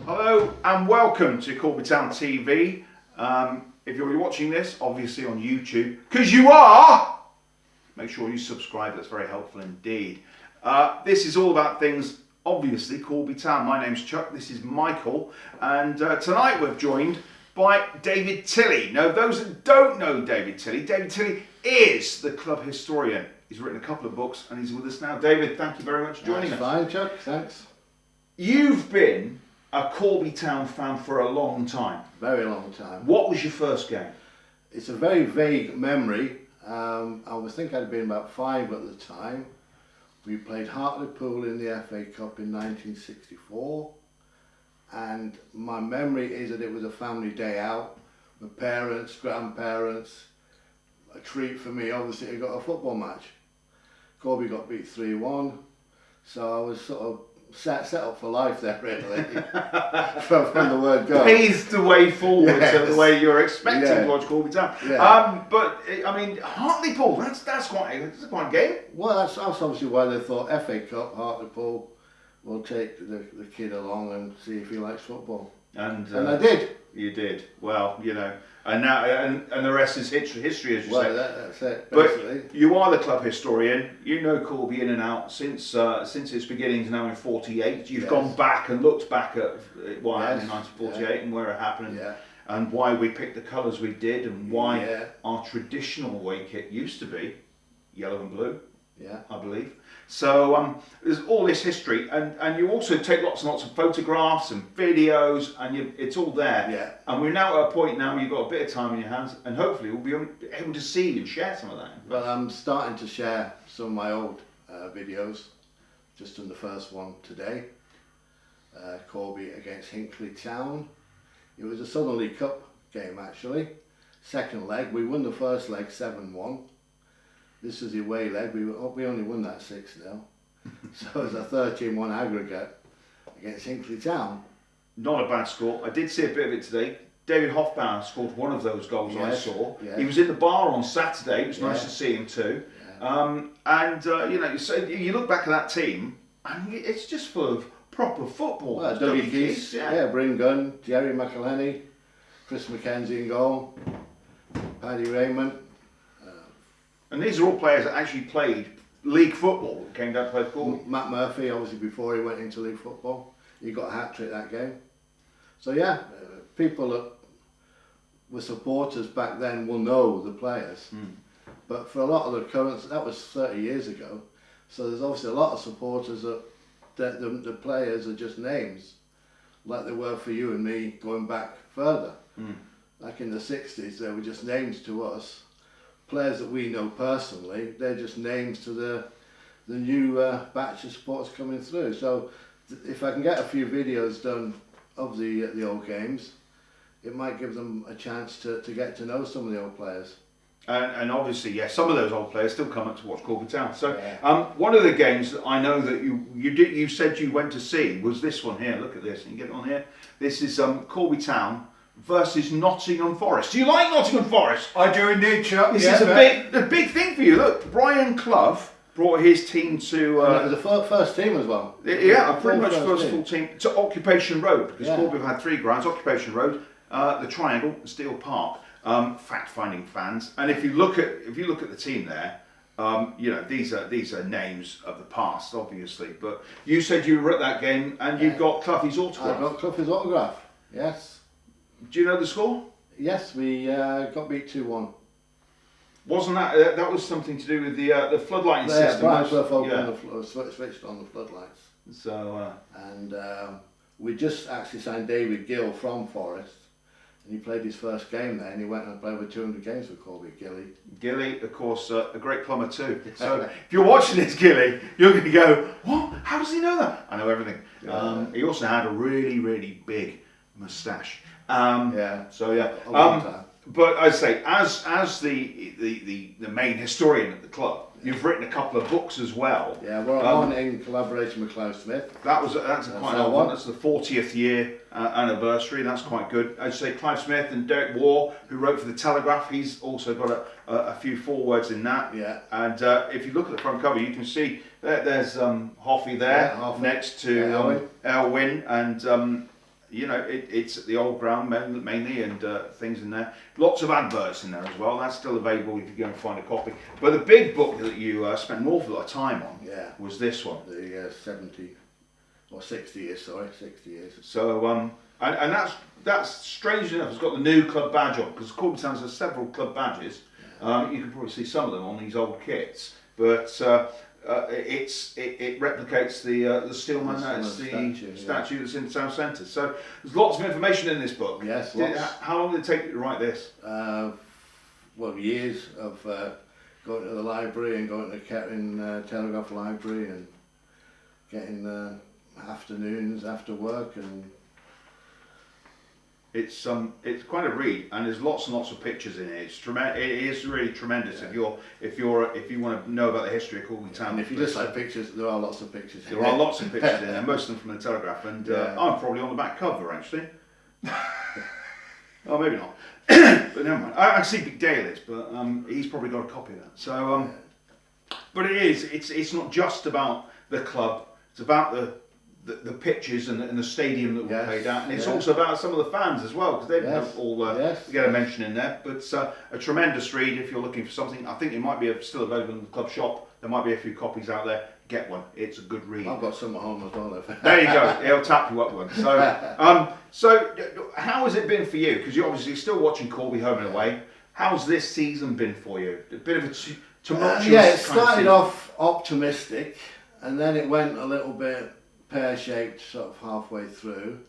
Hello and welcome to Corby TV. If you're watching this, obviously on YouTube, because you are, make sure you subscribe. That's very helpful indeed. This is all about things, obviously, Corby Town. My name's Chuck, this is Michael, and tonight we're joined by David Tilley. Now, those that don't know David Tilley is the club historian. He's written a couple of books and he's with us now. David, thank you very much for joining us. Fine, Chuck, thanks. You've been a Corby Town fan for a long time. Very long time. What was your first game? It's a very vague memory. I was think I'd been about 5 at the time. We played Hartlepool in the FA Cup in 1964, and my memory is that it was a family day out with parents, grandparents. A treat for me, obviously, I got a football match. Corby got beat 3-1, so I was sort of set up for life there, really, from the word go. Paved the way forward to the way you're expecting to watch Corby Town. Yeah. But I mean, Hartlepool, that's quite a game. Well, that's obviously why they thought FA Cup, Hartlepool, will take the kid along and see if he likes football. And I did. You did. Well, you know, and now and the rest is history, as you say. Well, that's it, basically. But you are the club historian. You know Corby in and out since its beginnings now in '48. You've gone back and looked back at what happened in 1948 and where it happened, and why we picked the colours we did, and why our traditional away kit used to be yellow and blue. I believe. So there's all this history, and you also take lots and lots of photographs and videos, and it's all there. And we're now at a point now where you've got a bit of time in your hands, and hopefully we'll be able to see and share some of that. Well, I'm starting to share some of my old videos. Just done the first one today. Corby against Hinkley Town. It was a Southern League Cup game actually. Second leg, we won the first leg 7-1. This is the away leg, we only won that 6-0. So it was a 13-1 aggregate against Hinkley Town. Not a bad score. I did see a bit of it today. David Hofbauer scored one of those goals I saw. He was in the bar on Saturday, it was nice to see him too. You know, so you look back at that team, and it's just full of proper football. Well, Dougie Keys, Bryn Gunn, Jerry McElhenney, Chris McKenzie in goal, Paddy Raymond. And these are all players that actually played league football, came down to play football. Matt Murphy, obviously before he went into league football, he got a hat-trick that game. So yeah, people that were supporters back then will know the players. But for a lot of the current, that was 30 years ago, so there's obviously a lot of supporters that the players are just names, like they were for you and me going back further. Like in the 60s, they were just names to us. Players that we know personally, they're just names to the new batch of supporters coming through. So if I can get a few videos done of the old games, it might give them a chance to get to know some of the old players. And obviously, some of those old players still come up to watch Corby Town. So one of the games that I know that you said you went to see was this one here. Look at this, and you get it on here. This is Corby Town versus Nottingham Forest. Do you like Nottingham Forest? I do indeed, Chuck. This is a big thing for you. Look, Brian Clough brought his team to... it was the first team as well. Pretty much first full team to Occupation Road, because Corby have had 3 grounds, Occupation Road, the Triangle and Steel Park. Fact-finding fans. And if you look at the team there, you know, these are names of the past, obviously. But you said you were at that game and you got Clough's autograph. I got Clough's autograph, yes. Do you know the score? Yes, we got beat 2-1. Wasn't that was something to do with the floodlighting system? Brian Clough switched on the floodlights. So and we just actually signed David Gill from Forest, and he played his first game there, and he went and played with 200 games for Corby. Gilly, of course, a great plumber too. So if you're watching this, Gilly, you're going to go, what? How does he know that? I know everything. He also had a really, really big moustache. But I say, as the main historian at the club, you've written a couple of books as well. Yeah, we're on in collaboration with Clive Smith. That's quite old one. That's the 40th year anniversary. That's quite good. I'd say Clive Smith and Derek Waugh, who wrote for the Telegraph, he's also got a few forewords in that. Yeah. And if you look at the front cover, you can see there's Hoffy there next to Elwyn, and you know, it's at the old ground mainly, and things in there. Lots of adverts in there as well. That's still available if you go and find a copy. But the big book that you spent an awful lot of time on was this one. The 70 or 60 years, sorry, 60 years. So, and that's strange enough. It's got the new club badge on, because Corby Town has several club badges. You can probably see some of them on these old kits, but it replicates the Steelman. It's the statue that's in the town centre. So there's lots of information in this book. Yes, lots. How long did it take you to write this? Well, years of going to the library and going to Kettering Telegraph Library and getting afternoons after work, and it's quite a read, and there's lots and lots of pictures in it. It's tremendous. It is really tremendous. Yeah. If you want to know about the history of Corby Town. And if you just like pictures, there are lots of pictures. There are lots of pictures in there. Most of them from the Telegraph, and I'm probably on the back cover actually. Oh, maybe not. But never mind. I see Big Dale is, but he's probably got a copy of that. So, but it's not just about the club. It's about the pitches and the stadium that we played at, and it's also about some of the fans as well, because they all get a mention in there. But a tremendous read if you're looking for something. I think it might be still available in the club shop. There might be a few copies out there. Get one. It's a good read. I've got some at home as well. There you go. He'll tap you up one. So how has it been for you? Because you're obviously still watching Corby home and away. How's this season been for you? A bit of a tumultuous. It started off optimistic, and then it went a little bit pear-shaped sort of halfway through,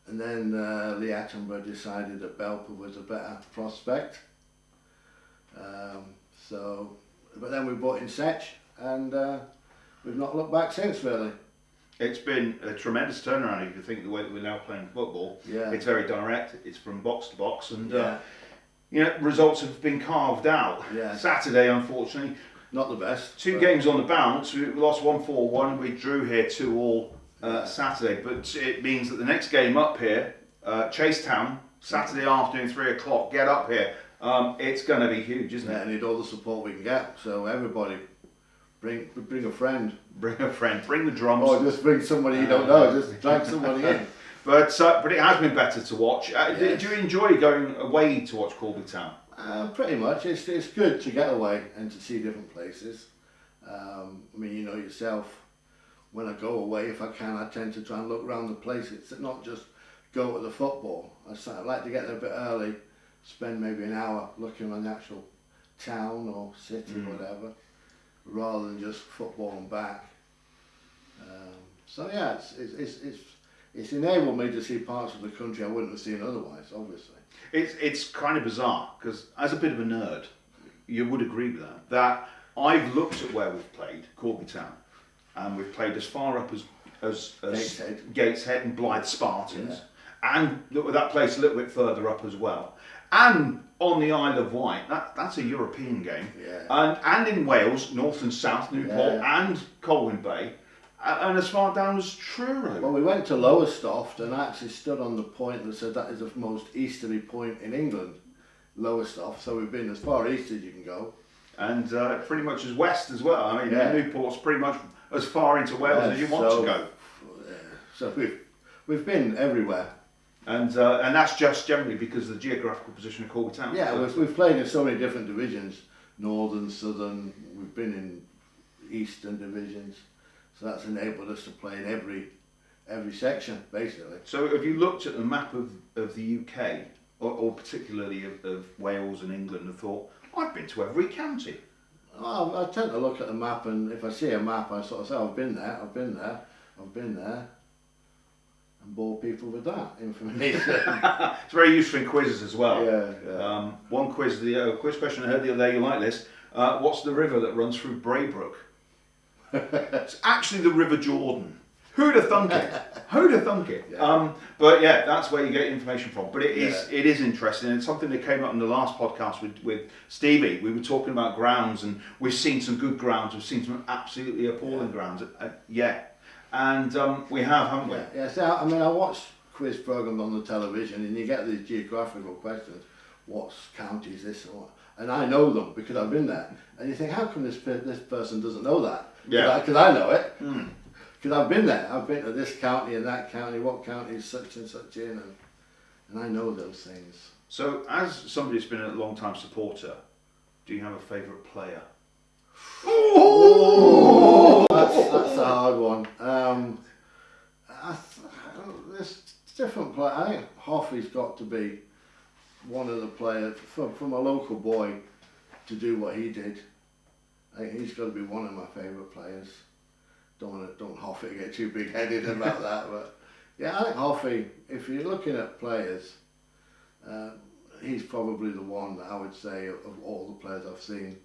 and then Lee Attenborough decided that Belper was a better prospect. But then we brought in Setch, and we've not looked back since, really. It's been a tremendous turnaround if you think the way that we're now playing football. Yeah. It's very direct, it's from box to box, and you know, results have been carved out. Yeah. Saturday, unfortunately, not the best. Two games on the bounce. We lost 1-4-1. We drew here 2-2 Saturday, but it means that the next game up here, Chasetown, Saturday afternoon, 3 o'clock. Get up here. It's going to be huge, isn't it? I need all the support we can get. So everybody, bring a friend. Bring a friend. Bring the drums. Or just bring somebody you don't know. Just drag somebody in. But it has been better to watch. Do you enjoy going away to watch Corby Town? Pretty much. It's good to get away and to see different places. I mean, you know yourself, when I go away, if I can, I tend to try and look around the place. It's not just go to the football. I like to get there a bit early, spend maybe an hour looking around the actual town or city or whatever, rather than just football and back. So yeah, it's enabled me to see parts of the country I wouldn't have seen otherwise, obviously. It's kind of bizarre, because as a bit of a nerd, you would agree with that I've looked at where we've played, Corby Town, and we've played as far up as Gateshead and Blythe Spartans, and that place a little bit further up as well. And on the Isle of Wight, that's a European game, and in Wales, north and south, Newport and Colwyn Bay, and as far down as Truro. Well, we went to Lowestoft and actually stood on the point that said that is the most easterly point in England, Lowestoft. So we've been as far east as you can go. And pretty much as west as well. I mean, Newport's pretty much as far into Wales as you want to go. So we've been everywhere. And that's just generally because of the geographical position of Corby Town. Yeah, we've played in so many different divisions, northern, southern. We've been in eastern divisions. So that's enabled us to play in every section, basically. So have you looked at the map of the UK, or particularly of Wales and England, and thought, I've been to every county? Well, I tend to look at the map, and if I see a map, I sort of say, I've been there, and bore people with that information. It's very useful in quizzes as well. Yeah. One quiz question I heard the other day, you like this. What's the river that runs through Braybrook? It's actually the River Jordan. Who'd have thunk it? Who'd have thunk it? Yeah. But yeah, that's where you get information from. But it is interesting. It's something that came up in the last podcast with Stevie. We were talking about grounds, and we've seen some good grounds. We've seen some absolutely appalling grounds. And we have, haven't we? Yeah. So, I mean, I watch quiz programs on the television, and you get these geographical questions. What county is this? And I know them because I've been there. And you think, how come this person doesn't know that? Yeah. Because I know it. because I've been there. I've been to this county and that county. What county is such and such in, and I know those things. So, as somebody who's been a long-time supporter, do you have a favourite player? Oh, that's a hard one. There's different players. I think Hoffy's got to be one of the players from a local boy to do what he did. I think he's got to be one of my favourite players. Don't Hoffy get too big-headed about that, but yeah, I think Hoffy. If you're looking at players, he's probably the one that I would say of all the players I've seen.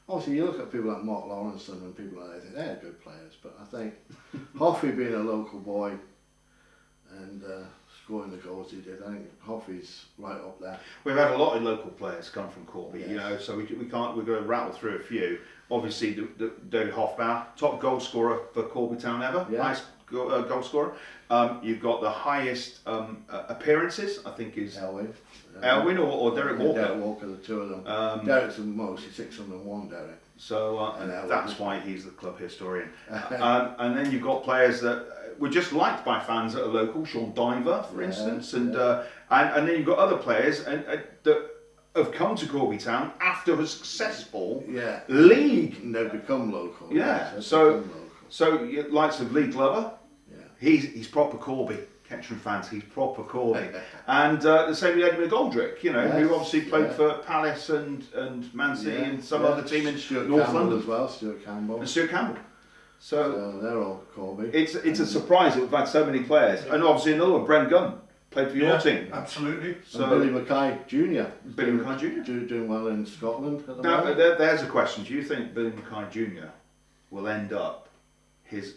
Obviously, you look at people like Mark Lawrenson and people like that, I think they're good players, but I think Hoffy being a local boy and scoring the goals he did, I think Hoffy's right up there. We've had a lot of local players come from Corby, you know, so we're going to rattle through a few. Obviously, David Hoffbauer, top goal scorer for Corby Town ever, highest goal scorer. You've got the highest appearances, I think, is Elwyn or Derek Walker. Derek Walker, the two of them. Derek's the most, he's 601, Derek. So that's why he's the club historian. And then you've got players that were just liked by fans that are local, Sean Diver, for instance, and then you've got other players that have come to Corby Town after a successful league. And they've become local. So likes of Lee Glover, he's proper Corby. Kettering fans, he's proper Corby. And the same with Eddie McGoldrick, you know, who obviously played for Palace and Man City and some other team in North London as well, Stuart Campbell. And Stuart Campbell. So they're all Corby. It's a surprise that we've had so many players. And obviously another one, Brent Gunn, played for your team. Absolutely. So and Billy Mackay Jr. Billy Mackay Jr. Doing well in Scotland at the now, moment. There's a question. Do you think Billy Mackay Jr. will end up his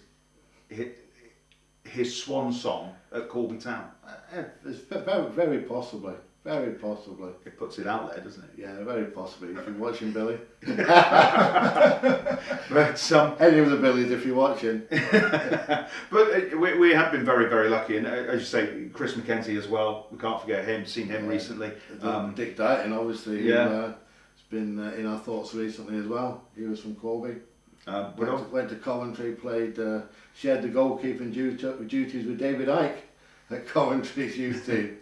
swan song at Corby Town? It's very, very possibly. Very possibly. It puts it out there, doesn't it? Yeah, very possibly. If you're watching, Billy. But any of the Billies, if you're watching. But we have been very, very lucky, and as you say, Chris McKenzie as well. We can't forget him. Seen him recently. Dick Dighton, obviously. Has been in our thoughts recently as well. He was from Corby. Went to Coventry, shared the goalkeeping duties with David Icke at Coventry's youth team.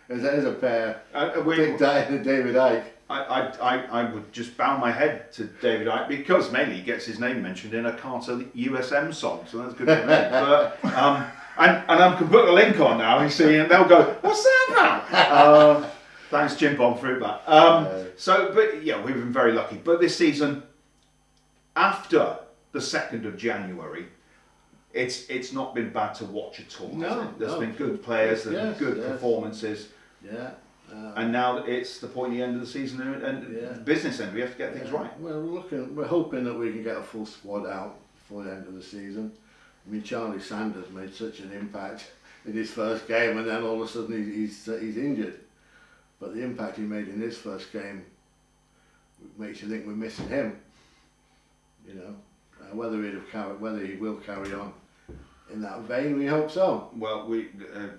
There's a pair, Dick Dighton and David Icke. I would just bow my head to David Icke because mainly he gets his name mentioned in a Carter USM song, so that's good for me. But, and I can put the link on now, you see, and they'll go, what's that about? Thanks, Jim Bomb, for that. But yeah, we've been very lucky. But this season, after the 2nd of January, it's not been bad to watch at all. There's been good players, there's been good performances. And now it's the pointy end of the season and business end. We have to get things right. We're hoping that we can get a full squad out before the end of the season. I mean, Charlie Sanders made such an impact in his first game, and then all of a sudden he's injured. But the impact he made in his first game makes you think we're missing him. You know, whether he will carry on in that vein, we hope so. Well,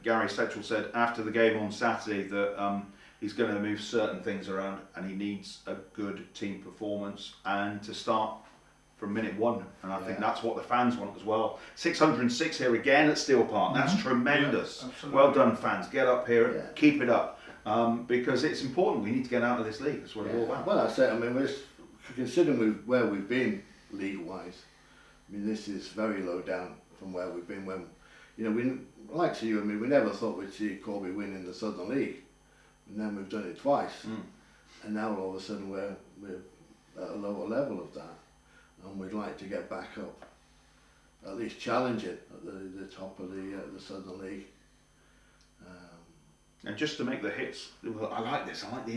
Gary Setchell said after the game on Saturday that he's going to move certain things around, and he needs a good team performance and to start from minute one. And I think that's what the fans want as well. 606 here again at Steel Park. That's tremendous. Well done, fans. Get up here, keep it up, because it's important. We need to get out of this league. That's what it's all about. Well, that's it. I mean, considering where we've been league-wise, I mean, this is very low down from where we've been when, you know, we like you and me, we never thought we'd see Corby win in the Southern League, and then we've done it twice, and now all of a sudden we're at a lower level of that, and we'd like to get back up, at least challenge it at the top of the Southern League. And just to make the hits, I like this. I like the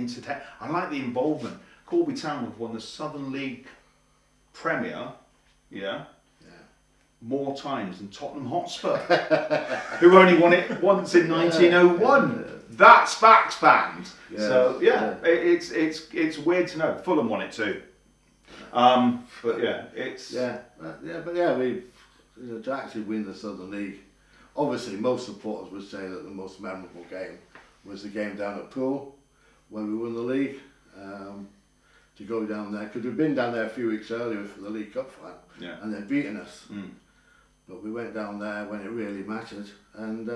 I like the involvement. Corby Town have won the Southern League Premier, more times than Tottenham Hotspur, who only won it once in 1901. That's facts, fans. So it's weird to know. Fulham won it too. But we to actually win the Southern League. Obviously, most supporters would say that the most memorable game was the game down at Poole, where we won the league. To go down there, because we'd been down there a few weeks earlier for the League Cup final, and they'd beaten us. But we went down there when it really mattered and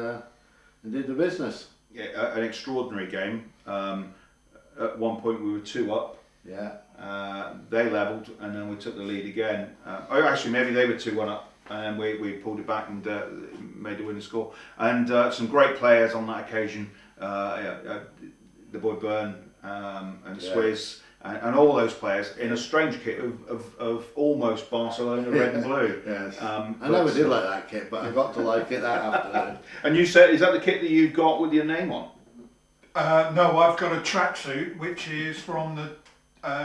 did the business. Yeah, an extraordinary game. At one point we were 2 up. Yeah. They levelled and then we took the lead again. Actually, maybe they were 2-1 up and we pulled it back and made the winning score. And some great players on that occasion. The boy Byrne and Swizz and all those players in a strange kit of almost Barcelona red and blue. Yes. I never did like that kit, but I got to like it that afternoon. And you said, is that the kit that you've got with your name on? No, I've got a tracksuit which is from the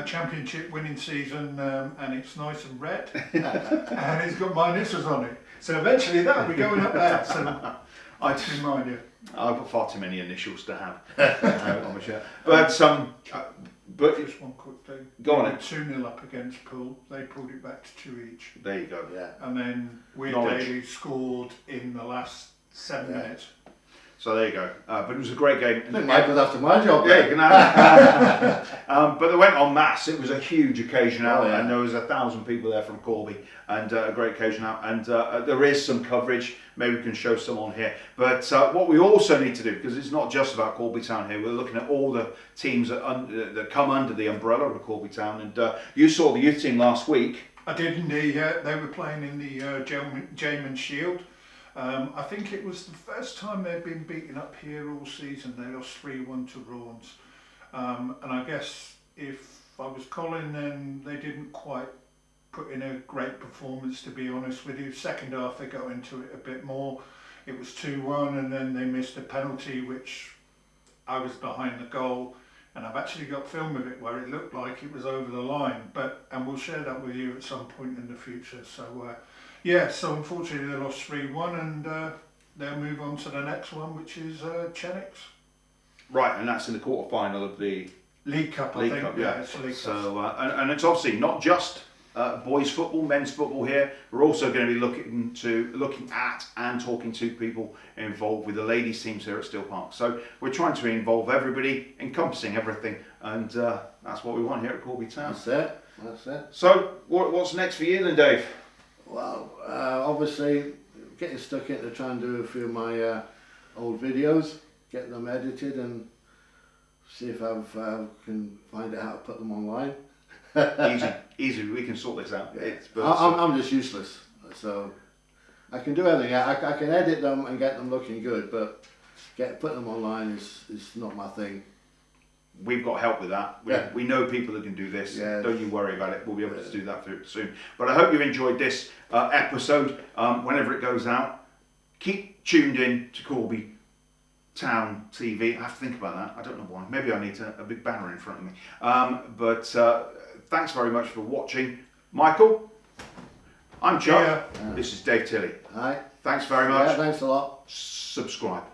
championship winning season, and it's nice and red, and it's got my initials on it. So eventually that'll be going up there. So I just remind you. I've got far too many initials to have on my shirt. But just one quick thing. Go on. 2-0 up against Poole. They pulled it back to 2 each. There you go. Yeah. And then Daly scored in the last 7 minutes. So there you go. But it was a great game. I think Mike was after my job. Yeah, you can have but they went en masse. It was a huge occasion out, and there was 1,000 people there from Corby, and a great occasion out. And there is some coverage. Maybe we can show some on here. But what we also need to do, because it's not just about Corby Town here, we're looking at all the teams that come under the umbrella of Corby Town. And you saw the youth team last week. I did indeed. Yeah, they were playing in the Jamin Shield. I think it was the first time they'd been beaten up here all season. They lost 3-1 to Rawns. And I guess if I was Colin, then they didn't quite put in a great performance, to be honest with you. Second half they got into it a bit more. It was 2-1 and then they missed a penalty, which I was behind the goal. And I've actually got film of it where it looked like it was over the line. And we'll share that with you at some point in the future. So so unfortunately they lost 3-1 and they'll move on to the next one, which is Chenix. Right, and that's in the quarter-final of the League Cup, I think. Yeah, it's League so, Cup. And it's obviously not just boys football, men's football here. We're also going to be looking at and talking to people involved with the ladies teams here at Still Park. So we're trying to involve everybody, encompassing everything, and that's what we want here at Corby Town. That's it. So what's next for you then, Dave? Well, obviously getting stuck into trying to do a few of my old videos, get them edited and see if I can find out how to put them online. Easy, we can sort this out. I'm just useless, so I can do everything. I can edit them and get them looking good, but put them online is not my thing. We've got help with that. We know people that can do this. Yes. Don't you worry about it. We'll be able to do that soon. But I hope you enjoyed this episode. Whenever it goes out, keep tuned in to Corby Town TV. I have to think about that. I don't know why. Maybe I need a big banner in front of me. But thanks very much for watching. Michael, I'm Chuck. This is Dave Tilley. Hi. Thanks very much. Yeah, thanks a lot. Subscribe.